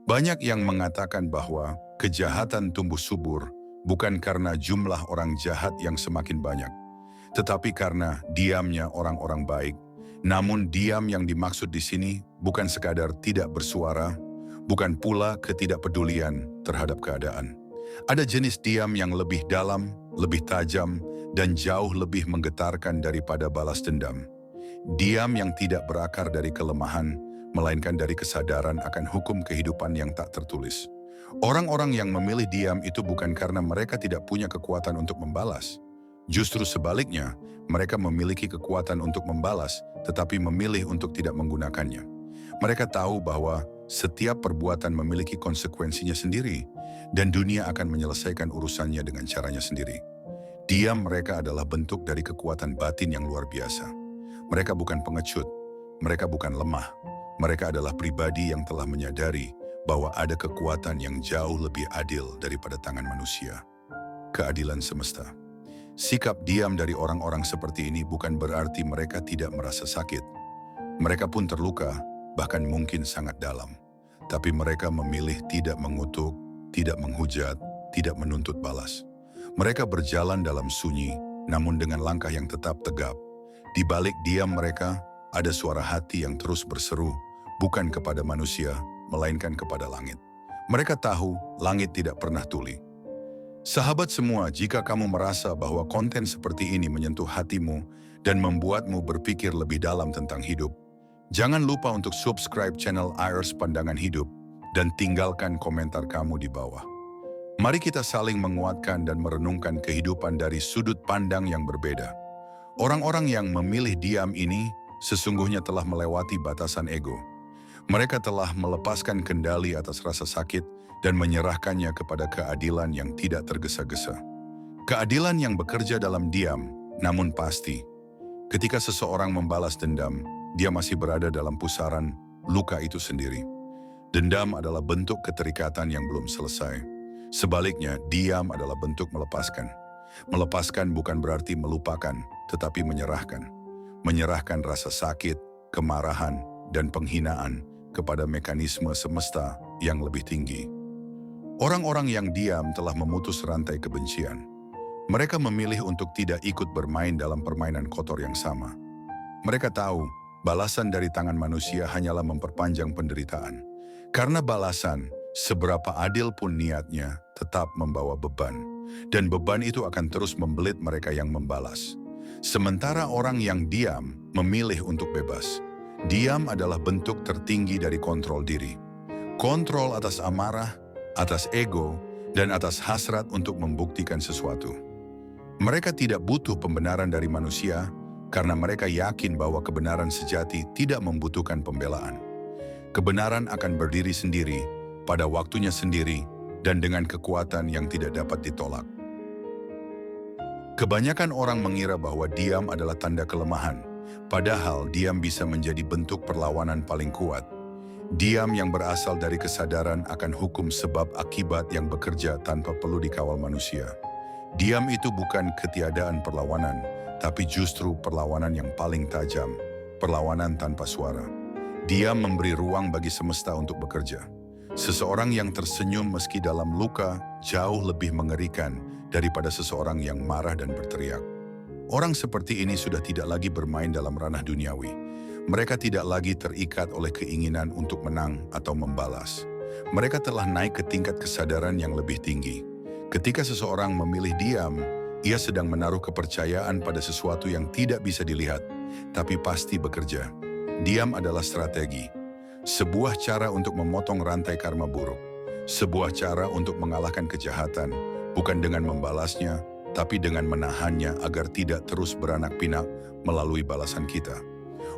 Banyak yang mengatakan bahwa kejahatan tumbuh subur bukan karena jumlah orang jahat yang semakin banyak, tetapi karena diamnya orang-orang baik. Namun diam yang dimaksud di sini bukan sekadar tidak bersuara, bukan pula ketidakpedulian terhadap keadaan. Ada jenis diam yang lebih dalam, lebih tajam, dan jauh lebih menggetarkan daripada balas dendam. Diam yang tidak berakar dari kelemahan, melainkan dari kesadaran akan hukum kehidupan yang tak tertulis. Orang-orang yang memilih diam itu bukan karena mereka tidak punya kekuatan untuk membalas. Justru sebaliknya, mereka memiliki kekuatan untuk membalas, tetapi memilih untuk tidak menggunakannya. Mereka tahu bahwa setiap perbuatan memiliki konsekuensinya sendiri, dan dunia akan menyelesaikan urusannya dengan caranya sendiri. Diam mereka adalah bentuk dari kekuatan batin yang luar biasa. Mereka bukan pengecut, mereka bukan lemah. Mereka adalah pribadi yang telah menyadari bahwa ada kekuatan yang jauh lebih adil daripada tangan manusia. Keadilan semesta. Sikap diam dari orang-orang seperti ini bukan berarti mereka tidak merasa sakit. Mereka pun terluka, bahkan mungkin sangat dalam. Tapi mereka memilih tidak mengutuk, tidak menghujat, tidak menuntut balas. Mereka berjalan dalam sunyi, namun dengan langkah yang tetap tegap. Di balik diam mereka, ada suara hati yang terus berseru, bukan kepada manusia, melainkan kepada langit. Mereka tahu langit tidak pernah tuli. Sahabat semua, jika kamu merasa bahwa konten seperti ini menyentuh hatimu dan membuatmu berpikir lebih dalam tentang hidup, jangan lupa untuk subscribe channel Ayers Pandangan Hidup dan tinggalkan komentar kamu di bawah. Mari kita saling menguatkan dan merenungkan kehidupan dari sudut pandang yang berbeda. Orang-orang yang memilih diam ini sesungguhnya telah melewati batasan ego. Mereka telah melepaskan kendali atas rasa sakit dan menyerahkannya kepada keadilan yang tidak tergesa-gesa. Keadilan yang bekerja dalam diam, namun pasti. Ketika seseorang membalas dendam, dia masih berada dalam pusaran luka itu sendiri. Dendam adalah bentuk keterikatan yang belum selesai. Sebaliknya, diam adalah bentuk melepaskan. Melepaskan bukan berarti melupakan, tetapi menyerahkan. Menyerahkan rasa sakit, kemarahan, dan penghinaan kepada mekanisme semesta yang lebih tinggi. Orang-orang yang diam telah memutus rantai kebencian. Mereka memilih untuk tidak ikut bermain dalam permainan kotor yang sama. Mereka tahu, balasan dari tangan manusia hanyalah memperpanjang penderitaan. Karena balasan, seberapa adil pun niatnya, tetap membawa beban. Dan beban itu akan terus membelit mereka yang membalas. Sementara orang yang diam memilih untuk bebas. Diam adalah bentuk tertinggi dari kontrol diri. Kontrol atas amarah, atas ego, dan atas hasrat untuk membuktikan sesuatu. Mereka tidak butuh pembenaran dari manusia karena mereka yakin bahwa kebenaran sejati tidak membutuhkan pembelaan. Kebenaran akan berdiri sendiri, pada waktunya sendiri, dan dengan kekuatan yang tidak dapat ditolak. Kebanyakan orang mengira bahwa diam adalah tanda kelemahan, padahal diam bisa menjadi bentuk perlawanan paling kuat. Diam yang berasal dari kesadaran akan hukum sebab akibat yang bekerja tanpa perlu dikawal manusia. Diam itu bukan ketiadaan perlawanan, tapi justru perlawanan yang paling tajam, perlawanan tanpa suara. Diam memberi ruang bagi semesta untuk bekerja. Seseorang yang tersenyum meski dalam luka jauh lebih mengerikan daripada seseorang yang marah dan berteriak. Orang seperti ini sudah tidak lagi bermain dalam ranah duniawi. Mereka tidak lagi terikat oleh keinginan untuk menang atau membalas. Mereka telah naik ke tingkat kesadaran yang lebih tinggi. Ketika seseorang memilih diam, ia sedang menaruh kepercayaan pada sesuatu yang tidak bisa dilihat, tapi pasti bekerja. Diam adalah strategi. Sebuah cara untuk memotong rantai karma buruk. Sebuah cara untuk mengalahkan kejahatan, bukan dengan membalasnya, tapi dengan menahannya agar tidak terus beranak pinak melalui balasan kita.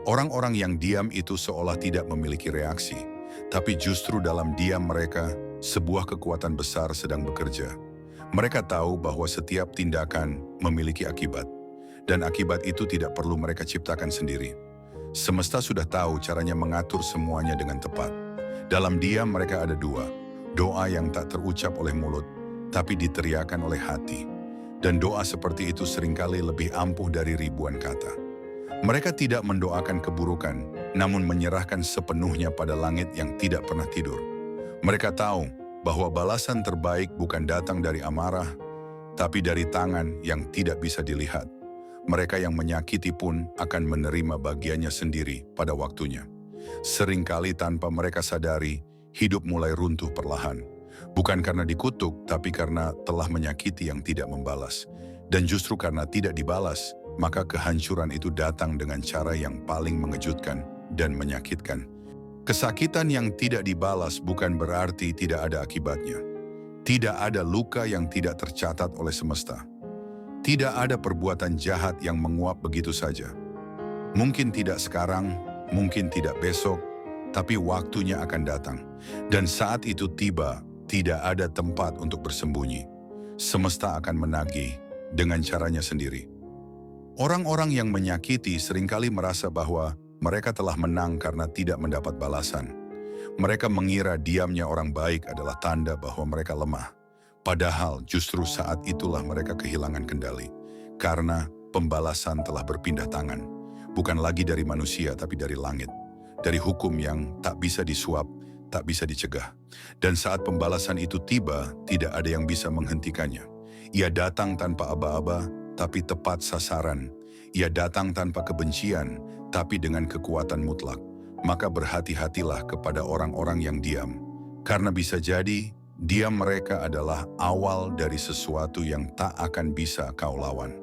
Orang-orang yang diam itu seolah tidak memiliki reaksi, tapi justru dalam diam mereka, sebuah kekuatan besar sedang bekerja. Mereka tahu bahwa setiap tindakan memiliki akibat, dan akibat itu tidak perlu mereka ciptakan sendiri. Semesta sudah tahu caranya mengatur semuanya dengan tepat. Dalam diam mereka ada dua, doa yang tak terucap oleh mulut, tapi diteriakan oleh hati. Dan doa seperti itu seringkali lebih ampuh dari ribuan kata. Mereka tidak mendoakan keburukan, namun menyerahkan sepenuhnya pada langit yang tidak pernah tidur. Mereka tahu bahwa balasan terbaik bukan datang dari amarah, tapi dari tangan yang tidak bisa dilihat. Mereka yang menyakiti pun akan menerima bagiannya sendiri pada waktunya. Seringkali tanpa mereka sadari, hidup mulai runtuh perlahan. Bukan karena dikutuk, tapi karena telah menyakiti yang tidak membalas. Dan justru karena tidak dibalas, maka kehancuran itu datang dengan cara yang paling mengejutkan dan menyakitkan. Kesakitan yang tidak dibalas bukan berarti tidak ada akibatnya. Tidak ada luka yang tidak tercatat oleh semesta. Tidak ada perbuatan jahat yang menguap begitu saja. Mungkin tidak sekarang, mungkin tidak besok, tapi waktunya akan datang. Dan saat itu tiba, tidak ada tempat untuk bersembunyi. Semesta akan menagih dengan caranya sendiri. Orang-orang yang menyakiti seringkali merasa bahwa mereka telah menang karena tidak mendapat balasan. Mereka mengira diamnya orang baik adalah tanda bahwa mereka lemah. Padahal justru saat itulah mereka kehilangan kendali. Karena pembalasan telah berpindah tangan. Bukan lagi dari manusia tapi dari langit. Dari hukum yang tak bisa disuap, tak bisa dicegah. Dan saat pembalasan itu tiba, tidak ada yang bisa menghentikannya. Ia datang tanpa aba-aba, tapi tepat sasaran. Ia datang tanpa kebencian, tapi dengan kekuatan mutlak. Maka berhati-hatilah kepada orang-orang yang diam. Karena bisa jadi, diam mereka adalah awal dari sesuatu yang tak akan bisa kau lawan.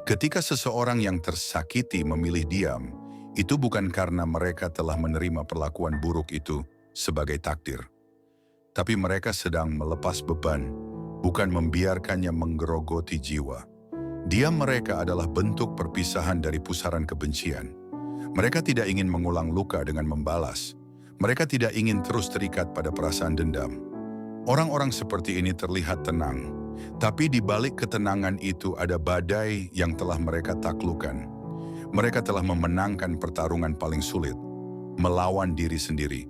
Ketika seseorang yang tersakiti memilih diam, itu bukan karena mereka telah menerima perlakuan buruk itu sebagai takdir. Tapi mereka sedang melepas beban, bukan membiarkannya menggerogoti jiwa. Diam mereka adalah bentuk perpisahan dari pusaran kebencian. Mereka tidak ingin mengulang luka dengan membalas. Mereka tidak ingin terus terikat pada perasaan dendam. Orang-orang seperti ini terlihat tenang, tapi di balik ketenangan itu ada badai yang telah mereka taklukkan. Mereka telah memenangkan pertarungan paling sulit, melawan diri sendiri.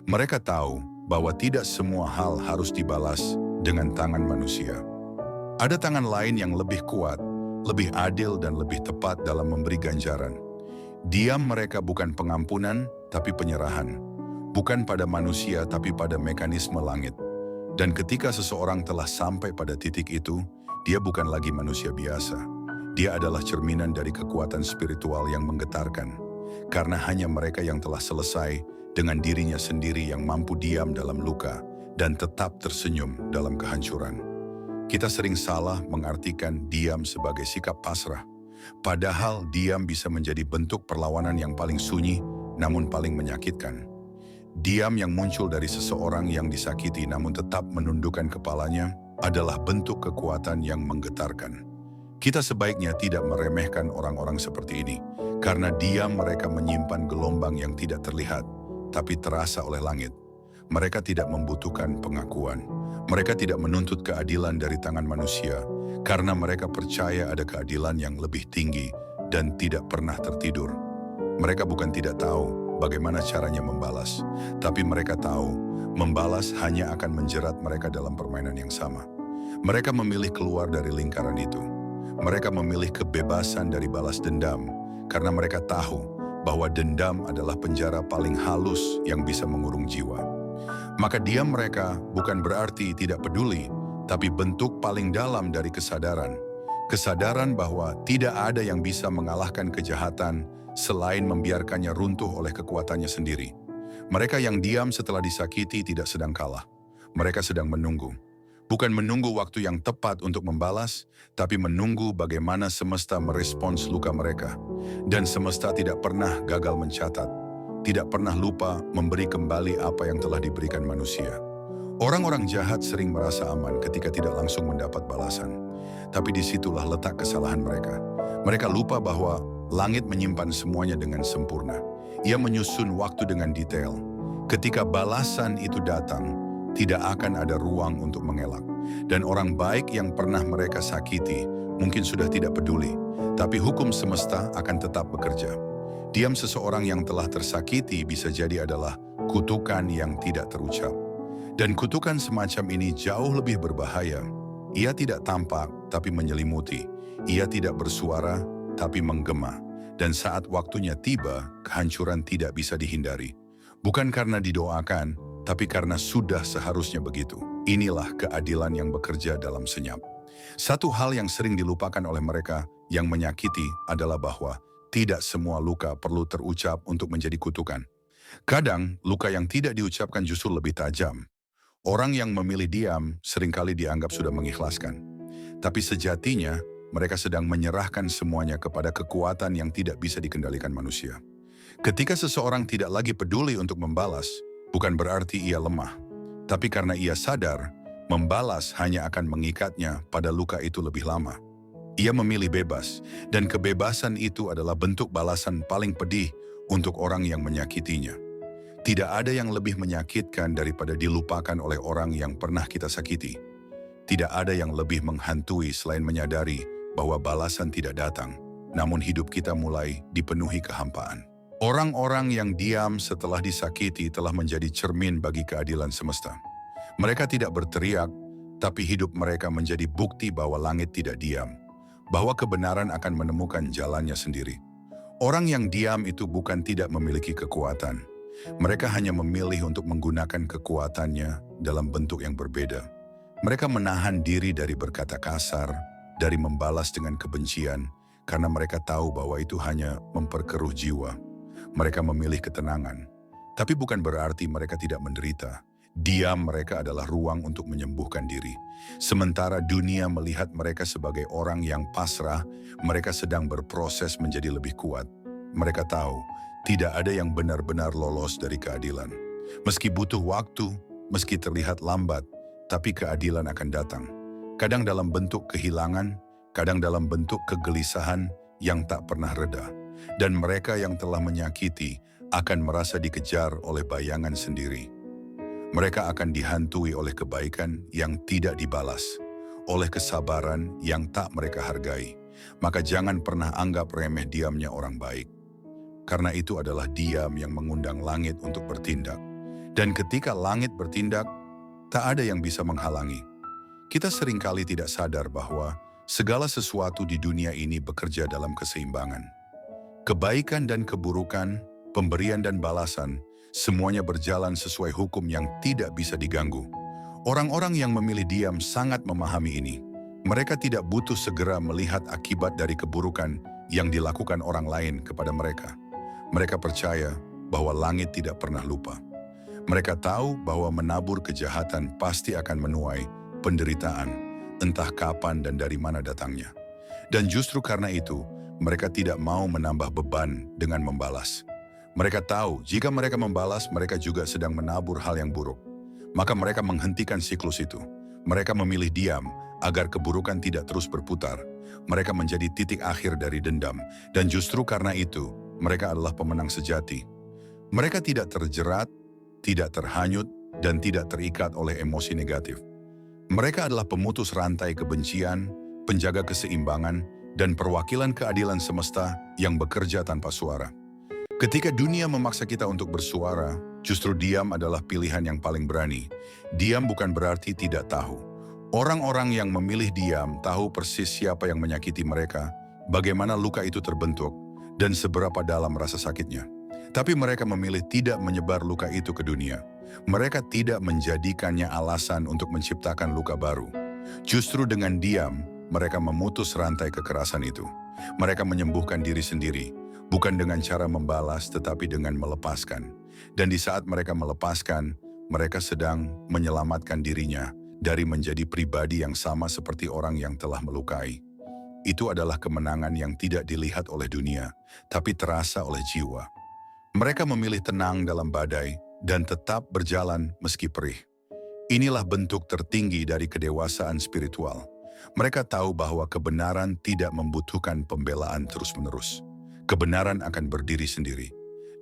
Mereka tahu bahwa tidak semua hal harus dibalas dengan tangan manusia. Ada tangan lain yang lebih kuat, lebih adil dan lebih tepat dalam memberi ganjaran. Diam mereka bukan pengampunan, tapi penyerahan. Bukan pada manusia, tapi pada mekanisme langit. Dan ketika seseorang telah sampai pada titik itu, dia bukan lagi manusia biasa. Dia adalah cerminan dari kekuatan spiritual yang menggetarkan. Karena hanya mereka yang telah selesai dengan dirinya sendiri yang mampu diam dalam luka dan tetap tersenyum dalam kehancuran. Kita sering salah mengartikan diam sebagai sikap pasrah. Padahal diam bisa menjadi bentuk perlawanan yang paling sunyi namun paling menyakitkan. Diam yang muncul dari seseorang yang disakiti namun tetap menundukkan kepalanya adalah bentuk kekuatan yang menggetarkan. Kita sebaiknya tidak meremehkan orang-orang seperti ini, karena diam mereka menyimpan gelombang yang tidak terlihat, tapi terasa oleh langit. Mereka tidak membutuhkan pengakuan. Mereka tidak menuntut keadilan dari tangan manusia, karena mereka percaya ada keadilan yang lebih tinggi dan tidak pernah tertidur. Mereka bukan tidak tahu bagaimana caranya membalas, tapi mereka tahu membalas hanya akan menjerat mereka dalam permainan yang sama. Mereka memilih keluar dari lingkaran itu. Mereka memilih kebebasan dari balas dendam, karena mereka tahu bahwa dendam adalah penjara paling halus yang bisa mengurung jiwa. Maka diam mereka bukan berarti tidak peduli, tapi bentuk paling dalam dari kesadaran. Kesadaran bahwa tidak ada yang bisa mengalahkan kejahatan selain membiarkannya runtuh oleh kekuatannya sendiri. Mereka yang diam setelah disakiti tidak sedang kalah. Mereka sedang menunggu. Bukan menunggu waktu yang tepat untuk membalas, tapi menunggu bagaimana semesta merespons luka mereka. Dan semesta tidak pernah gagal mencatat, tidak pernah lupa memberi kembali apa yang telah diberikan manusia. Orang-orang jahat sering merasa aman ketika tidak langsung mendapat balasan. Tapi disitulah letak kesalahan mereka. Mereka lupa bahwa langit menyimpan semuanya dengan sempurna. Ia menyusun waktu dengan detail. Ketika balasan itu datang, tidak akan ada ruang untuk mengelak. Dan orang baik yang pernah mereka sakiti mungkin sudah tidak peduli, tapi hukum semesta akan tetap bekerja. Diam seseorang yang telah tersakiti bisa jadi adalah kutukan yang tidak terucap. Dan kutukan semacam ini jauh lebih berbahaya. Ia tidak tampak tapi menyelimuti. Ia tidak bersuara tapi menggema. Dan saat waktunya tiba, kehancuran tidak bisa dihindari. Bukan karena didoakan, tapi karena sudah seharusnya begitu. Inilah keadilan yang bekerja dalam senyap. Satu hal yang sering dilupakan oleh mereka yang menyakiti adalah bahwa tidak semua luka perlu terucap untuk menjadi kutukan. Kadang, luka yang tidak diucapkan justru lebih tajam. Orang yang memilih diam seringkali dianggap sudah mengikhlaskan. Tapi sejatinya, mereka sedang menyerahkan semuanya kepada kekuatan yang tidak bisa dikendalikan manusia. Ketika seseorang tidak lagi peduli untuk membalas, bukan berarti ia lemah. Tapi karena ia sadar, membalas hanya akan mengikatnya pada luka itu lebih lama. Ia memilih bebas, dan kebebasan itu adalah bentuk balasan paling pedih untuk orang yang menyakitinya. Tidak ada yang lebih menyakitkan daripada dilupakan oleh orang yang pernah kita sakiti. Tidak ada yang lebih menghantui selain menyadari bahwa balasan tidak datang, namun hidup kita mulai dipenuhi kehampaan. Orang-orang yang diam setelah disakiti telah menjadi cermin bagi keadilan semesta. Mereka tidak berteriak, tapi hidup mereka menjadi bukti bahwa langit tidak diam, bahwa kebenaran akan menemukan jalannya sendiri. Orang yang diam itu bukan tidak memiliki kekuatan. Mereka hanya memilih untuk menggunakan kekuatannya dalam bentuk yang berbeda. Mereka menahan diri dari berkata kasar, dari membalas dengan kebencian, karena mereka tahu bahwa itu hanya memperkeruh jiwa. Mereka memilih ketenangan, tapi bukan berarti mereka tidak menderita. Diam mereka adalah ruang untuk menyembuhkan diri. Sementara dunia melihat mereka sebagai orang yang pasrah, mereka sedang berproses menjadi lebih kuat. Mereka tahu, tidak ada yang benar-benar lolos dari keadilan. Meski butuh waktu, meski terlihat lambat, tapi keadilan akan datang. Kadang dalam bentuk kehilangan, kadang dalam bentuk kegelisahan yang tak pernah reda. Dan mereka yang telah menyakiti akan merasa dikejar oleh bayangan sendiri. Mereka akan dihantui oleh kebaikan yang tidak dibalas, oleh kesabaran yang tak mereka hargai. Maka jangan pernah anggap remeh diamnya orang baik. Karena itu adalah diam yang mengundang langit untuk bertindak. Dan ketika langit bertindak, tak ada yang bisa menghalangi. Kita seringkali tidak sadar bahwa segala sesuatu di dunia ini bekerja dalam keseimbangan. Kebaikan dan keburukan, pemberian dan balasan, semuanya berjalan sesuai hukum yang tidak bisa diganggu. Orang-orang yang memilih diam sangat memahami ini. Mereka tidak butuh segera melihat akibat dari keburukan yang dilakukan orang lain kepada mereka. Mereka percaya bahwa langit tidak pernah lupa. Mereka tahu bahwa menabur kejahatan pasti akan menuai penderitaan, entah kapan dan dari mana datangnya. Dan justru karena itu, mereka tidak mau menambah beban dengan membalas. Mereka tahu jika mereka membalas, mereka juga sedang menabur hal yang buruk. Maka mereka menghentikan siklus itu. Mereka memilih diam agar keburukan tidak terus berputar. Mereka menjadi titik akhir dari dendam. Dan justru karena itu, mereka adalah pemenang sejati. Mereka tidak terjerat, tidak terhanyut, dan tidak terikat oleh emosi negatif. Mereka adalah pemutus rantai kebencian, penjaga keseimbangan, dan perwakilan keadilan semesta yang bekerja tanpa suara. Ketika dunia memaksa kita untuk bersuara, justru diam adalah pilihan yang paling berani. Diam bukan berarti tidak tahu. Orang-orang yang memilih diam tahu persis siapa yang menyakiti mereka, bagaimana luka itu terbentuk, dan seberapa dalam rasa sakitnya. Tapi mereka memilih tidak menyebar luka itu ke dunia. Mereka tidak menjadikannya alasan untuk menciptakan luka baru. Justru dengan diam, mereka memutus rantai kekerasan itu. Mereka menyembuhkan diri sendiri, bukan dengan cara membalas tetapi dengan melepaskan. Dan di saat mereka melepaskan, mereka sedang menyelamatkan dirinya dari menjadi pribadi yang sama seperti orang yang telah melukai. Itu adalah kemenangan yang tidak dilihat oleh dunia, tapi terasa oleh jiwa. Mereka memilih tenang dalam badai dan tetap berjalan meski perih. Inilah bentuk tertinggi dari kedewasaan spiritual. Mereka tahu bahwa kebenaran tidak membutuhkan pembelaan terus-menerus. Kebenaran akan berdiri sendiri.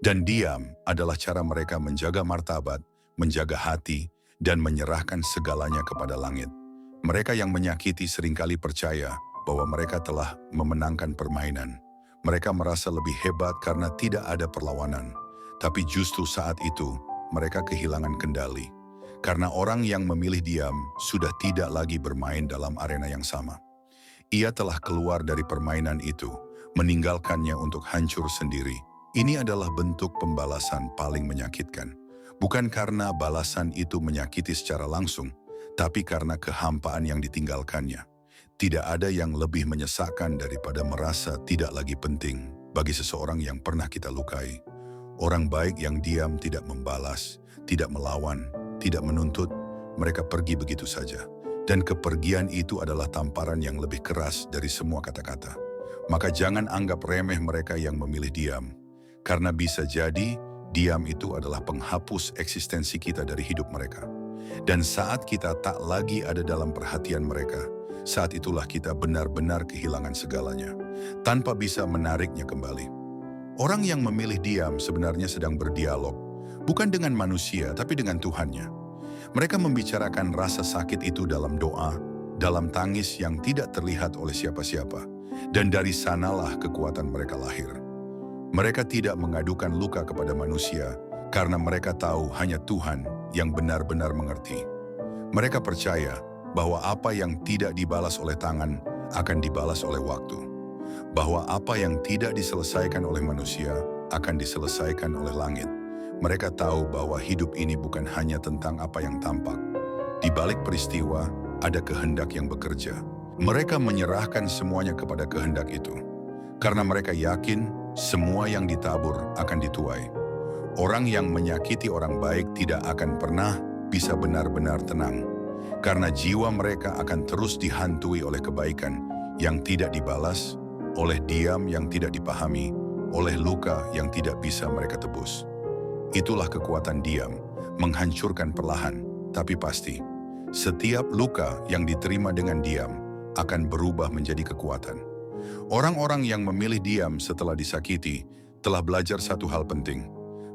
Dan diam adalah cara mereka menjaga martabat, menjaga hati, dan menyerahkan segalanya kepada langit. Mereka yang menyakiti seringkali percaya bahwa mereka telah memenangkan permainan. Mereka merasa lebih hebat karena tidak ada perlawanan. Tapi justru saat itu, mereka kehilangan kendali. Karena orang yang memilih diam sudah tidak lagi bermain dalam arena yang sama. Ia telah keluar dari permainan itu, meninggalkannya untuk hancur sendiri. Ini adalah bentuk pembalasan paling menyakitkan. Bukan karena balasan itu menyakiti secara langsung, tapi karena kehampaan yang ditinggalkannya. Tidak ada yang lebih menyesakkan daripada merasa tidak lagi penting bagi seseorang yang pernah kita lukai. Orang baik yang diam tidak membalas, tidak melawan, tidak menuntut, mereka pergi begitu saja. Dan kepergian itu adalah tamparan yang lebih keras dari semua kata-kata. Maka jangan anggap remeh mereka yang memilih diam. Karena bisa jadi, diam itu adalah penghapus eksistensi kita dari hidup mereka. Dan saat kita tak lagi ada dalam perhatian mereka, saat itulah kita benar-benar kehilangan segalanya, tanpa bisa menariknya kembali. Orang yang memilih diam sebenarnya sedang berdialog, bukan dengan manusia tapi dengan Tuhannya. Mereka membicarakan rasa sakit itu dalam doa, dalam tangis yang tidak terlihat oleh siapa-siapa, dan dari sanalah kekuatan mereka lahir. Mereka tidak mengadukan luka kepada manusia, karena mereka tahu hanya Tuhan yang benar-benar mengerti. Mereka percaya bahwa apa yang tidak dibalas oleh tangan akan dibalas oleh waktu. Bahwa apa yang tidak diselesaikan oleh manusia akan diselesaikan oleh langit. Mereka tahu bahwa hidup ini bukan hanya tentang apa yang tampak. Di balik peristiwa, ada kehendak yang bekerja. Mereka menyerahkan semuanya kepada kehendak itu. Karena mereka yakin semua yang ditabur akan dituai. Orang yang menyakiti orang baik tidak akan pernah bisa benar-benar tenang. Karena jiwa mereka akan terus dihantui oleh kebaikan yang tidak dibalas, oleh diam yang tidak dipahami, oleh luka yang tidak bisa mereka tebus. Itulah kekuatan diam, menghancurkan perlahan, tapi pasti. Setiap luka yang diterima dengan diam akan berubah menjadi kekuatan. Orang-orang yang memilih diam setelah disakiti telah belajar satu hal penting,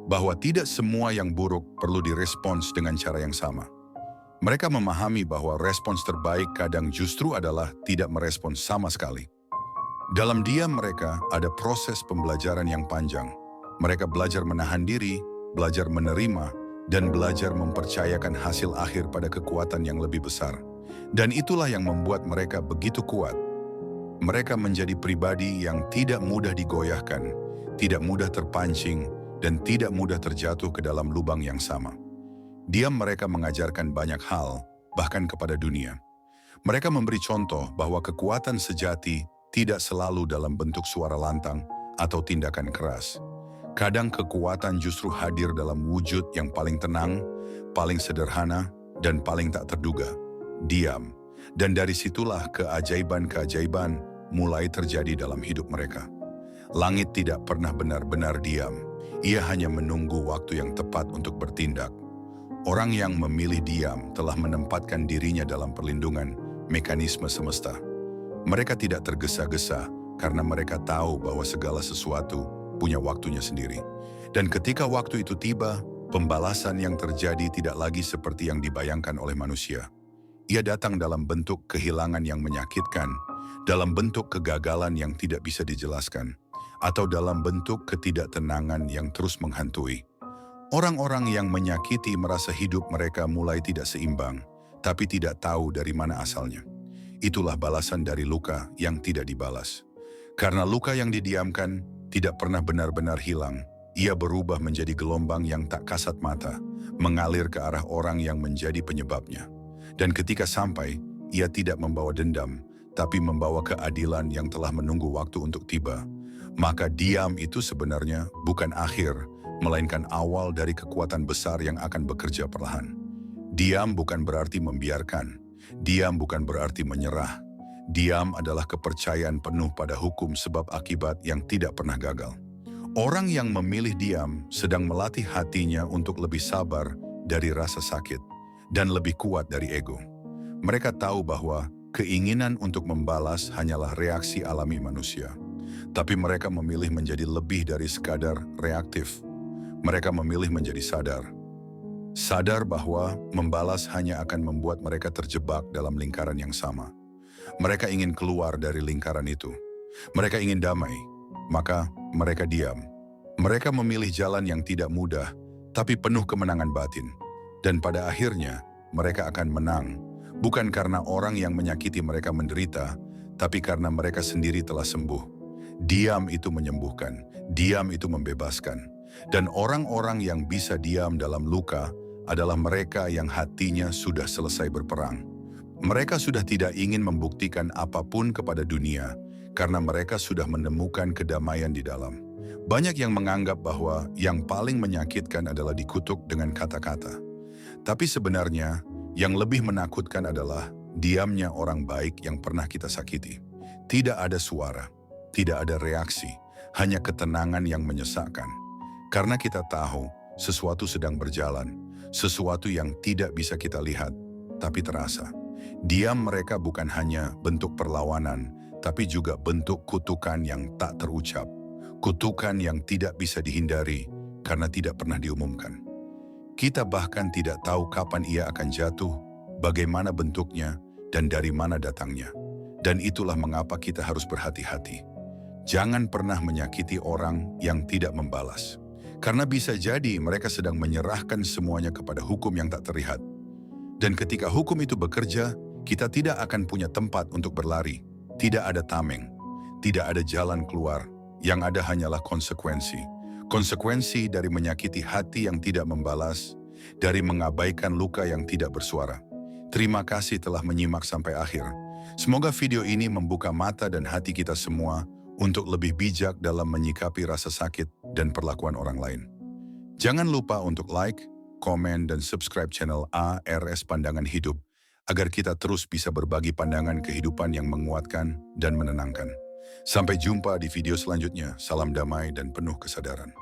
bahwa tidak semua yang buruk perlu direspons dengan cara yang sama. Mereka memahami bahwa respons terbaik kadang justru adalah tidak merespons sama sekali. Dalam diam mereka ada proses pembelajaran yang panjang. Mereka belajar menahan diri, belajar menerima, dan belajar mempercayakan hasil akhir pada kekuatan yang lebih besar. Dan itulah yang membuat mereka begitu kuat. Mereka menjadi pribadi yang tidak mudah digoyahkan, tidak mudah terpancing, dan tidak mudah terjatuh ke dalam lubang yang sama. Diam mereka mengajarkan banyak hal, bahkan kepada dunia. Mereka memberi contoh bahwa kekuatan sejati tidak selalu dalam bentuk suara lantang atau tindakan keras. Kadang kekuatan justru hadir dalam wujud yang paling tenang, paling sederhana, dan paling tak terduga. Diam. Dan dari situlah keajaiban-keajaiban mulai terjadi dalam hidup mereka. Langit tidak pernah benar-benar diam. Ia hanya menunggu waktu yang tepat untuk bertindak. Orang yang memilih diam telah menempatkan dirinya dalam perlindungan mekanisme semesta. Mereka tidak tergesa-gesa karena mereka tahu bahwa segala sesuatu punya waktunya sendiri. Dan ketika waktu itu tiba, pembalasan yang terjadi tidak lagi seperti yang dibayangkan oleh manusia. Ia datang dalam bentuk kehilangan yang menyakitkan, dalam bentuk kegagalan yang tidak bisa dijelaskan, atau dalam bentuk ketidaktenangan yang terus menghantui. Orang-orang yang menyakiti merasa hidup mereka mulai tidak seimbang, tapi tidak tahu dari mana asalnya. Itulah balasan dari luka yang tidak dibalas. Karena luka yang didiamkan tidak pernah benar-benar hilang, ia berubah menjadi gelombang yang tak kasat mata, mengalir ke arah orang yang menjadi penyebabnya. Dan ketika sampai, ia tidak membawa dendam, tapi membawa keadilan yang telah menunggu waktu untuk tiba. Maka diam itu sebenarnya bukan akhir, melainkan awal dari kekuatan besar yang akan bekerja perlahan. Diam bukan berarti membiarkan, diam bukan berarti menyerah. Diam adalah kepercayaan penuh pada hukum sebab akibat yang tidak pernah gagal. Orang yang memilih diam sedang melatih hatinya untuk lebih sabar dari rasa sakit dan lebih kuat dari ego. Mereka tahu bahwa keinginan untuk membalas hanyalah reaksi alami manusia. Tapi mereka memilih menjadi lebih dari sekadar reaktif. Mereka memilih menjadi sadar. Sadar bahwa membalas hanya akan membuat mereka terjebak dalam lingkaran yang sama. Mereka ingin keluar dari lingkaran itu. Mereka ingin damai, maka mereka diam. Mereka memilih jalan yang tidak mudah, tapi penuh kemenangan batin. Dan pada akhirnya, mereka akan menang, bukan karena orang yang menyakiti mereka menderita, tapi karena mereka sendiri telah sembuh. Diam itu menyembuhkan, diam itu membebaskan. Dan orang-orang yang bisa diam dalam luka adalah mereka yang hatinya sudah selesai berperang. Mereka sudah tidak ingin membuktikan apapun kepada dunia karena mereka sudah menemukan kedamaian di dalam. Banyak yang menganggap bahwa yang paling menyakitkan adalah dikutuk dengan kata-kata. Tapi sebenarnya yang lebih menakutkan adalah diamnya orang baik yang pernah kita sakiti. Tidak ada suara, tidak ada reaksi, hanya ketenangan yang menyesakkan. Karena kita tahu sesuatu sedang berjalan, sesuatu yang tidak bisa kita lihat, tapi terasa. Diam mereka bukan hanya bentuk perlawanan, tapi juga bentuk kutukan yang tak terucap. Kutukan yang tidak bisa dihindari karena tidak pernah diumumkan. Kita bahkan tidak tahu kapan ia akan jatuh, bagaimana bentuknya, dan dari mana datangnya. Dan itulah mengapa kita harus berhati-hati. Jangan pernah menyakiti orang yang tidak membalas. Karena bisa jadi mereka sedang menyerahkan semuanya kepada hukum yang tak terlihat. Dan ketika hukum itu bekerja, kita tidak akan punya tempat untuk berlari. Tidak ada tameng, tidak ada jalan keluar. Yang ada hanyalah konsekuensi. Konsekuensi dari menyakiti hati yang tidak membalas, dari mengabaikan luka yang tidak bersuara. Terima kasih telah menyimak sampai akhir. Semoga video ini membuka mata dan hati kita semua untuk lebih bijak dalam menyikapi rasa sakit dan perlakuan orang lain. Jangan lupa untuk like, komen, dan subscribe channel ARS Pandangan Hidup agar kita terus bisa berbagi pandangan kehidupan yang menguatkan dan menenangkan. Sampai jumpa di video selanjutnya. Salam damai dan penuh kesadaran.